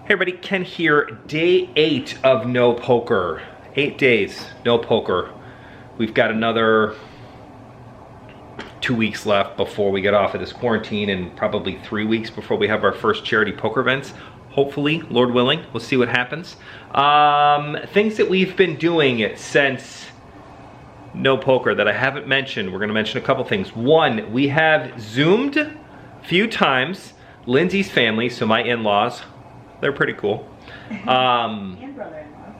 Hey everybody, Ken here. Day 8 of no poker. 8 days, no poker. We've got another 2 weeks left before we get off of this quarantine, and probably 3 weeks before we have our first charity poker events. Hopefully, Lord willing, we'll see what happens. Things that we've been doing since no poker that I haven't mentioned. We're gonna mention a couple things. One, we have Zoomed a few times. Lindsay's family, so my in-laws. They're pretty cool. And brother-in-law.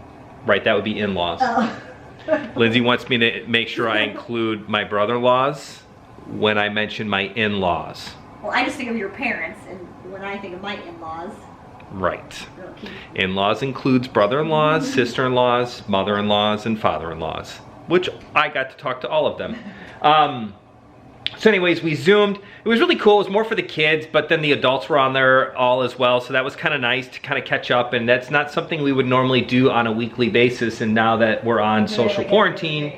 Right, that would be in-laws. Oh. Lindsay wants me to make sure I include my brother-in-laws when I mention my in-laws. Well, I just think of your parents, and when I think of my in-laws. Right. Okay. In-laws includes brother-in-laws, sister-in-laws, mother-in-laws, and father-in-laws, which I got to talk to all of them. So anyways, we Zoomed. It was really cool. It was more for the kids, but then the adults were on there all as well. So that was kind of nice to kind of catch up. And that's not something we would normally do on a weekly basis. And now that we're on social quarantine,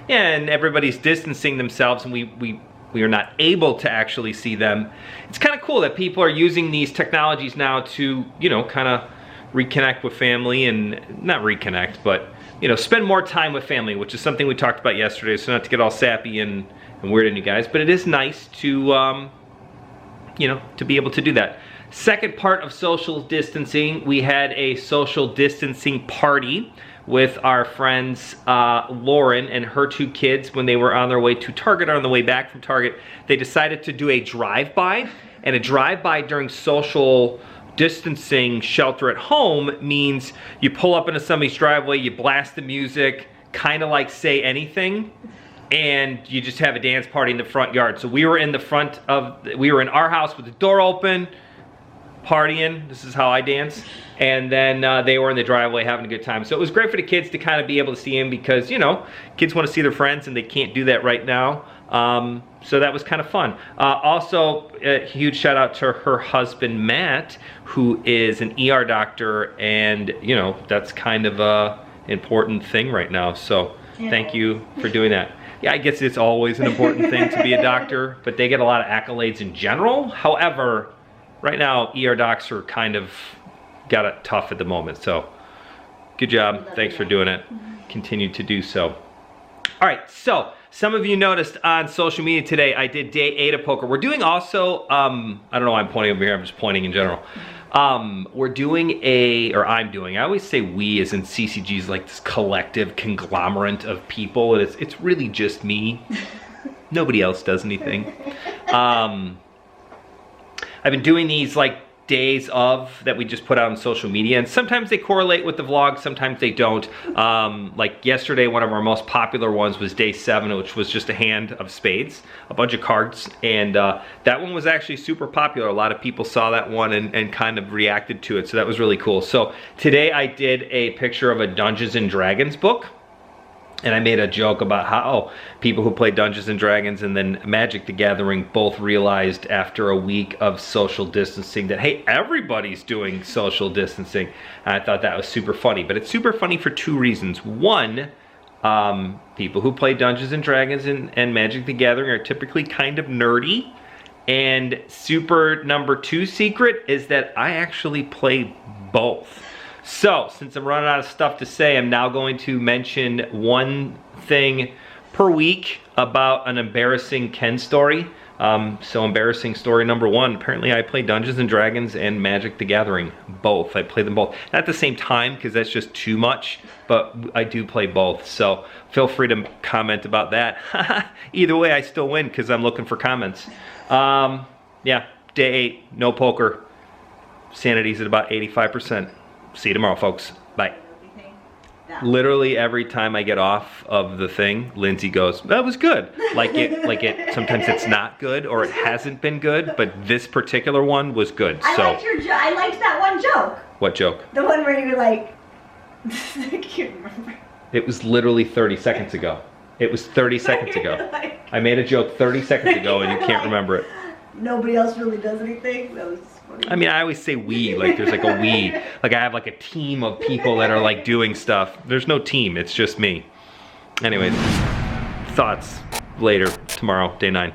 and everybody's distancing themselves, and we are not able to actually see them, it's kind of cool that people are using these technologies now to, you know, kind of reconnect with family, and not reconnect, but, you know, spend more time with family, which is something we talked about yesterday. So not to get all sappy and weird on you guys, but it is nice to, you know, to be able to do that. Second part of social distancing, we had a social distancing party with our friends Lauren and her 2 kids when they were on their way to Target, on the way back from Target. They decided to do a drive-by, and a drive-by during social distancing shelter at home means you pull up into somebody's driveway, you blast the music, kind of like Say Anything, and you just have a dance party in the front yard. So we were in our house with the door open, partying. This is how I dance. And then they were in the driveway having a good time. So it was great for the kids to kind of be able to see him, because, you know, kids want to see their friends and they can't do that right now. So that was kind of fun. Also, a huge shout out to her husband, Matt, who is an ER doctor, and, you know, that's kind of a important thing right now. So thank you for doing that. Yeah, I guess it's always an important thing to be a doctor, but they get a lot of accolades in general. However, right now, ER docs are kind of got it tough at the moment. So good job. Thanks for doing it. Continue to do so. All right, so some of you noticed on social media today, I did day 8 of poker. We're doing also, I don't know why I'm pointing over here, I'm just pointing in general. We're doing I always say we, as in CCG is like this collective conglomerate of people, and it's really just me. Nobody else does anything. I've been doing these like days of that we just put out on social media, and sometimes they correlate with the vlog, sometimes they don't. Like yesterday, one of our most popular ones was day 7, which was just a hand of spades, a bunch of cards, and that one was actually super popular. A lot of people saw that one and kind of reacted to it, so that was really cool. So today I did a picture of a Dungeons and Dragons book, and I made a joke about how people who play Dungeons and Dragons and then Magic the Gathering both realized after a week of social distancing that, hey, everybody's doing social distancing. And I thought that was super funny, but it's super funny for 2 reasons. One, people who play Dungeons and Dragons and Magic the Gathering are typically kind of nerdy. And super number 2 secret is that I actually play both. So, since I'm running out of stuff to say, I'm now going to mention one thing per week about an embarrassing Ken story. So embarrassing story number 1, apparently I play Dungeons and Dragons and Magic the Gathering, both. I play them both. Not at the same time, because that's just too much, but I do play both. So feel free to comment about that. Either way, I still win, because I'm looking for comments. Yeah, day 8, no poker. Sanity's at about 85%. See you tomorrow, folks. Bye. Literally every time I get off of the thing, Lindsay goes, that was good. Sometimes it's not good, or it hasn't been good, but this particular one was good. I liked that one joke. What joke? The one where you were like, I can't remember. It was literally 30 seconds ago. It was 30 seconds ago. I made a joke 30 seconds ago and you can't remember it. Nobody else really does anything? That was funny. I mean, I always say we, like there's like a we. Like I have like a team of people that are like doing stuff. There's no team, it's just me. Anyways, thoughts later, tomorrow, day 9.